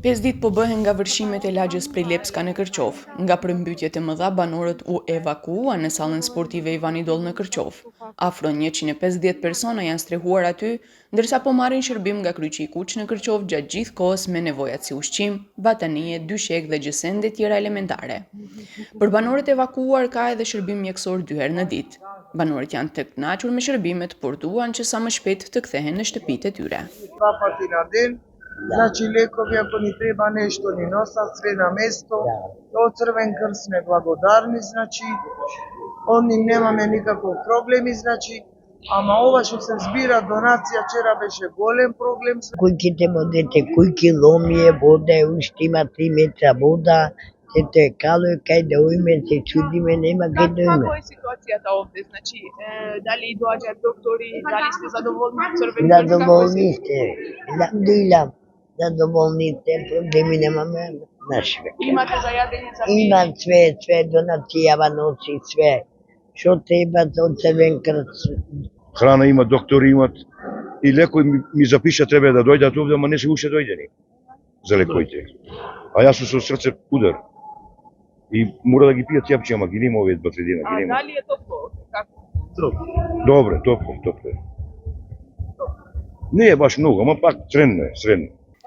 5 ditë po bëhen nga vërshimet e lagjës Prilepska në Kërqov. Nga përmbytjet e mëdha, banorët u evakuuan në sallën sportive Ivan Idol në Kërqov. Afro 150 persona janë strehuar aty, ndërsa po marrin shërbim nga Kryqi i Kuq në Kërqov gjatë gjithë kohës me nevojat si ushqim, batanie, dyshek dhe gjësende tjera elementare. Për banorët evakuuar ka edhe shërbim mjekësor 2 herë në ditë. Banorët janë të kënaqur me shërbimet, por duan që sa më shpejt të kthehen në shtëpitë e tyre. Znači lekovi ako ni treba nešto ni nosa sve na mesto, to Crven Krst ne благодарни, znači oni nemаме никаков проблеми, znači ама ова што се збира донација вчера беше голем проблем. Кој ќе те водете, кој киломи е вода, уште има 3 метра вода, сето е кало и кај да уиме, се чудиме, нема кај да уиме. Како е ситуацијата овде? Значи, дали доаѓаат доктори, дали сте задоволни од Црвен Крст? Задоволни сте, илам, задоволни сте, проблеми немаме наши. Имате за јадење за Има све, донација носи све, што треба од Црвен Крст. Храна има, доктори имат и лекои ми запиша треба да дојдат овде, ама не се уште дојдени за лекоите. А јас сум со срце удар. И мора да ги пијат јапче, ама ги нема овие 2-3 дена. А дали е топло? Како? Добре, топло. Не е баш многу, ама пак средно.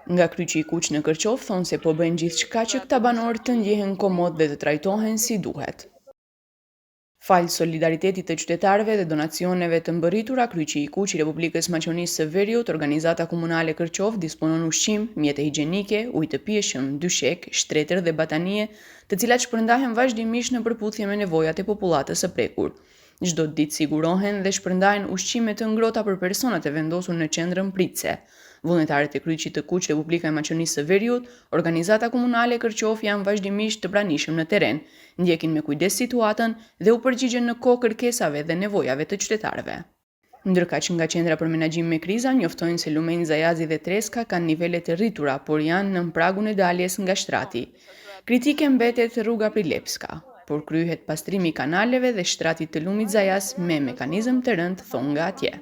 Nga Kryqi i Kuq në Kërqov thonë se po bëjnë gjithçka që këta banorë të ndjehen komod dhe të trajtohen si duhet. Falë solidaritetit të qytetarëve dhe donacioneve të mbërritura, Kryqi i Kuq i Republikës Maqedonisë së Veriut, Organizata Komunale Kërqov disponon ushqim, mjete higjienike, ujë të pijeshëm, dyshek, shtretër dhe batanie, të cilat shpërndahen vazhdimisht në përputhje me nevojat e popullatës së prekur. Çdo ditë sigurohen dhe shpërndahen ushqime të ngrohta për personat e vendosur në qendrën pritëse. Vullnetarët e Kryqit të Kuq Republika e Maqedonisë së Veriut, Organizata Komunale Kërqov janë vazhdimisht të pranishëm në terren, ndjekin me kujdes situatën dhe u përgjigjen në kohë kërkesave dhe nevojave të qytetarëve. Ndërkaq nga qendra për menaxhim me kriza njoftojnë se Lumeni Zajazi dhe Treska kanë nivele të rritura, por janë nën pragun e daljes nga shtrati. Kritike mbetet rruga Prilepska, por kryhet pastrimi i kanaleve dhe shtratit të Lumit Zajaz me mekanizëm të rënd, thonë nga atje.